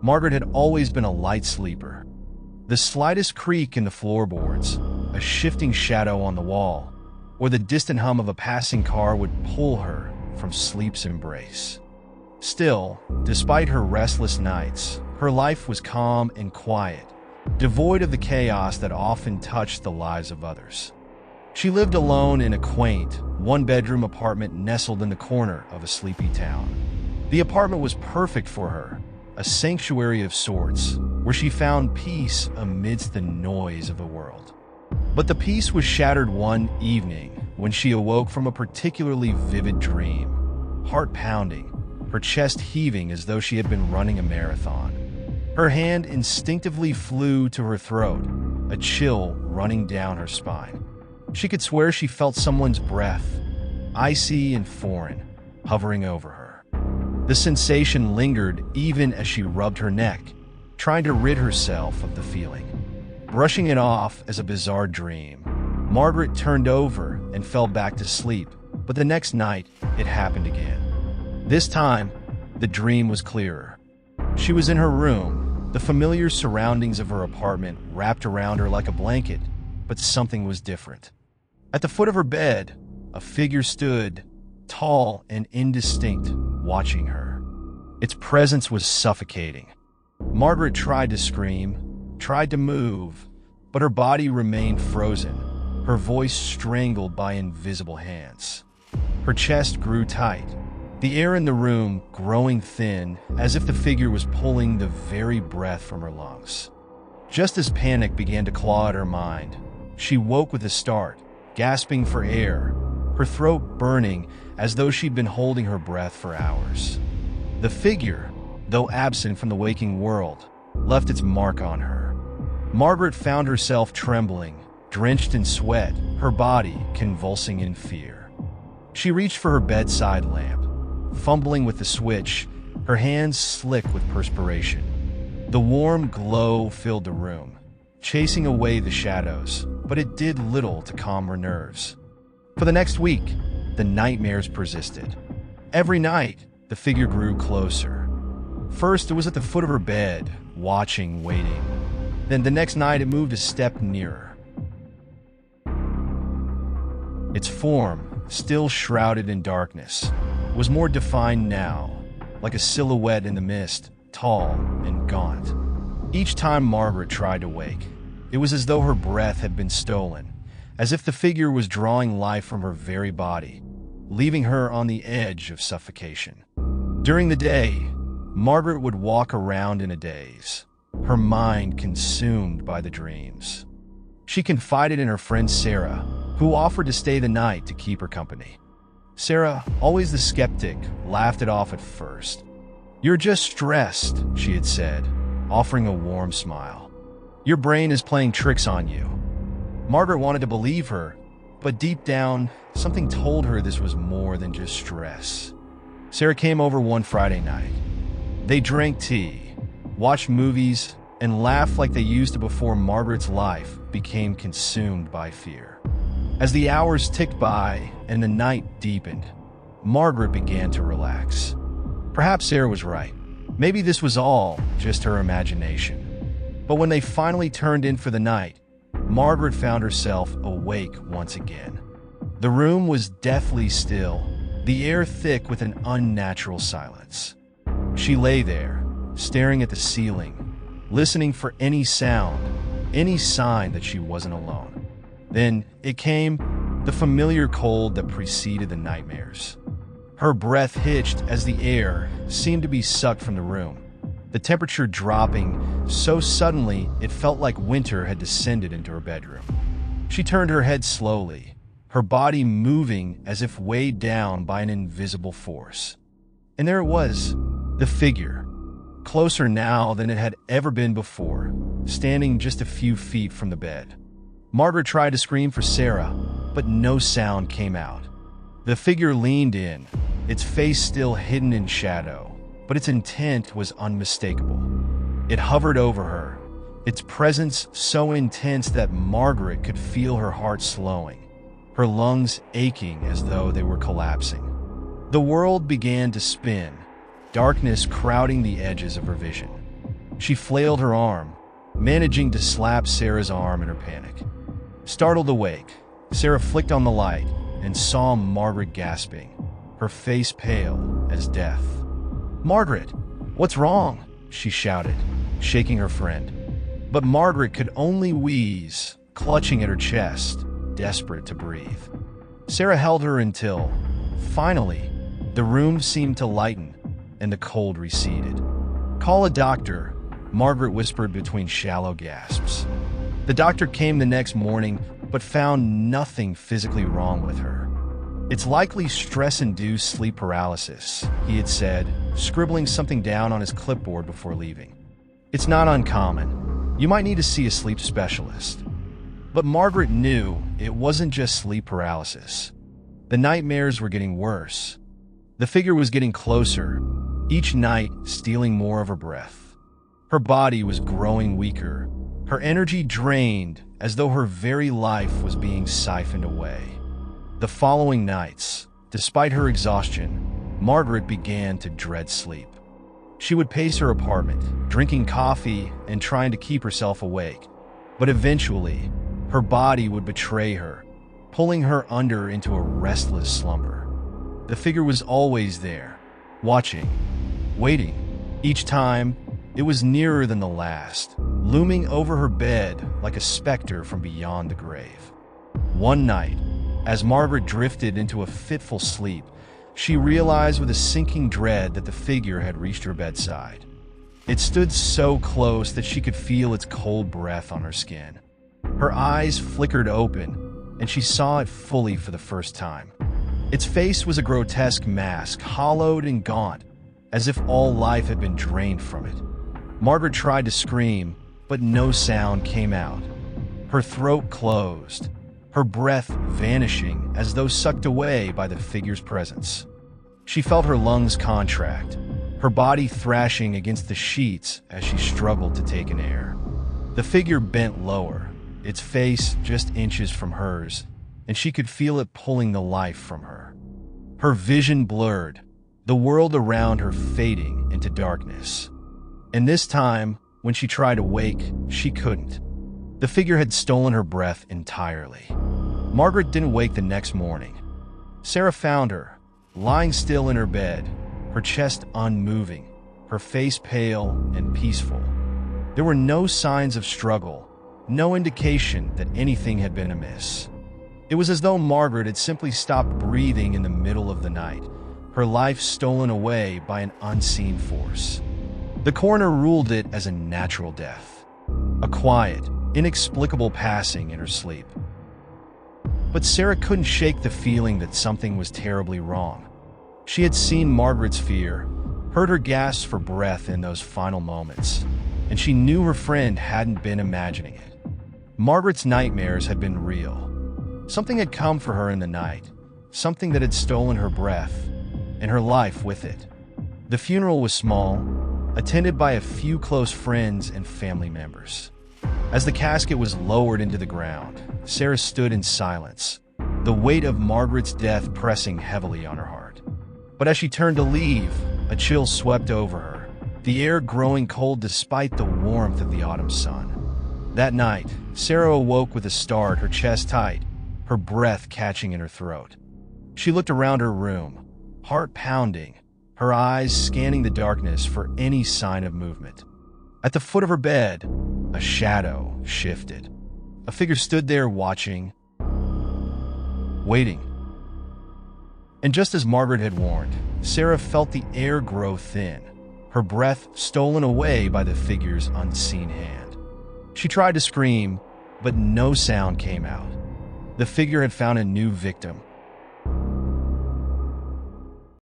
Margaret had always been a light sleeper. The slightest creak in the floorboards, a shifting shadow on the wall, or the distant hum of a passing car would pull her from sleep's embrace. Still, despite her restless nights, her life was calm and quiet, devoid of the chaos that often touched the lives of others. She lived alone in a quaint, one-bedroom apartment nestled in the corner of a sleepy town. The apartment was perfect for her, a sanctuary of sorts, where she found peace amidst the noise of the world. But the peace was shattered one evening when she awoke from a particularly vivid dream, heart pounding, her chest heaving as though she had been running a marathon. Her hand instinctively flew to her throat, a chill running down her spine. She could swear she felt someone's breath, icy and foreign, hovering over her. The sensation lingered even as she rubbed her neck, trying to rid herself of the feeling. Brushing it off as a bizarre dream, Margaret turned over and fell back to sleep, but the next night it happened again. This time, the dream was clearer. She was in her room, the familiar surroundings of her apartment wrapped around her like a blanket, but something was different. At the foot of her bed, a figure stood, tall and indistinct, watching her. Its presence was suffocating. Margaret tried to scream, tried to move, but her body remained frozen, her voice strangled by invisible hands. Her chest grew tight, the air in the room growing thin, as if the figure was pulling the very breath from her lungs. Just as panic began to claw at her mind, she woke with a start, gasping for air, her throat burning as though she'd been holding her breath for hours. The figure, though absent from the waking world, left its mark on her. Margaret found herself trembling, drenched in sweat, her body convulsing in fear. She reached for her bedside lamp, fumbling with the switch, her hands slick with perspiration. The warm glow filled the room, chasing away the shadows, but it did little to calm her nerves. For the next week, the nightmares persisted. Every night, the figure grew closer. First, it was at the foot of her bed, watching, waiting. Then the next night, it moved a step nearer. Its form, still shrouded in darkness, was more defined now, like a silhouette in the mist, tall and gaunt. Each time Margaret tried to wake, it was as though her breath had been stolen, as if the figure was drawing life from her very body, leaving her on the edge of suffocation. During the day, Margaret would walk around in a daze, her mind consumed by the dreams. She confided in her friend Sarah, who offered to stay the night to keep her company. Sarah, always the skeptic, laughed it off at first. "You're just stressed," she had said, offering a warm smile. "Your brain is playing tricks on you." Margaret wanted to believe her, but deep down, something told her this was more than just stress. Sarah came over one Friday night. They drank tea, watched movies, and laughed like they used to before Margaret's life became consumed by fear. As the hours ticked by and the night deepened, Margaret began to relax. Perhaps Sarah was right. Maybe this was all just her imagination. But when they finally turned in for the night, Margaret found herself awake once again. The room was deathly still, the air thick with an unnatural silence. She lay there, staring at the ceiling, listening for any sound, any sign that she wasn't alone. Then it came, the familiar cold that preceded the nightmares. Her breath hitched as the air seemed to be sucked from the room, the temperature dropping so suddenly it felt like winter had descended into her bedroom. She turned her head slowly, her body moving as if weighed down by an invisible force. And there it was, the figure, closer now than it had ever been before, standing just a few feet from the bed. Margaret tried to scream for Sarah, but no sound came out. The figure leaned in, its face still hidden in shadow, but its intent was unmistakable. It hovered over her, its presence so intense that Margaret could feel her heart slowing, her lungs aching as though they were collapsing. The world began to spin, darkness crowding the edges of her vision. She flailed her arm, managing to slap Sarah's arm in her panic. Startled awake, Sarah flicked on the light and saw Margaret gasping, her face pale as death. "Margaret, what's wrong?" she shouted, shaking her friend. But Margaret could only wheeze, clutching at her chest, desperate to breathe. Sarah held her until, finally, the room seemed to lighten and the cold receded. "Call a doctor," Margaret whispered between shallow gasps. The doctor came the next morning, but found nothing physically wrong with her. "It's likely stress-induced sleep paralysis," he had said, scribbling something down on his clipboard before leaving. "It's not uncommon. You might need to see a sleep specialist." But Margaret knew it wasn't just sleep paralysis. The nightmares were getting worse. The figure was getting closer, each night stealing more of her breath. Her body was growing weaker, her energy drained as though her very life was being siphoned away. The following nights, despite her exhaustion, Margaret began to dread sleep. She would pace her apartment, drinking coffee and trying to keep herself awake. But eventually, her body would betray her, pulling her under into a restless slumber. The figure was always there, watching, waiting. Each time, it was nearer than the last, looming over her bed like a specter from beyond the grave. One night, as Margaret drifted into a fitful sleep, she realized with a sinking dread that the figure had reached her bedside. It stood so close that she could feel its cold breath on her skin. Her eyes flickered open, and she saw it fully for the first time. Its face was a grotesque mask, hollowed and gaunt, as if all life had been drained from it. Margaret tried to scream, but no sound came out. Her throat closed, her breath vanishing as though sucked away by the figure's presence. She felt her lungs contract, her body thrashing against the sheets as she struggled to take in air. The figure bent lower, its face just inches from hers, and she could feel it pulling the life from her. Her vision blurred, the world around her fading into darkness. And this time, when she tried to wake, she couldn't. The figure had stolen her breath entirely. Margaret didn't wake the next morning. Sarah found her, lying still in her bed, her chest unmoving, her face pale and peaceful. There were no signs of struggle, no indication that anything had been amiss. It was as though Margaret had simply stopped breathing in the middle of the night, her life stolen away by an unseen force. The coroner ruled it as a natural death, a quiet, inexplicable passing in her sleep. But Sarah couldn't shake the feeling that something was terribly wrong. She had seen Margaret's fear, heard her gasp for breath in those final moments, and she knew her friend hadn't been imagining it. Margaret's nightmares had been real. Something had come for her in the night, something that had stolen her breath, and her life with it. The funeral was small, attended by a few close friends and family members. As the casket was lowered into the ground, Sarah stood in silence, the weight of Margaret's death pressing heavily on her heart. But as she turned to leave, a chill swept over her, the air growing cold despite the warmth of the autumn sun. That night, Sarah awoke with a start, her chest tight, her breath catching in her throat. She looked around her room, heart pounding, her eyes scanning the darkness for any sign of movement. At the foot of her bed, a shadow shifted. A figure stood there watching, waiting. And just as Margaret had warned, Sarah felt the air grow thin, her breath stolen away by the figure's unseen hand. She tried to scream, but no sound came out. The figure had found a new victim,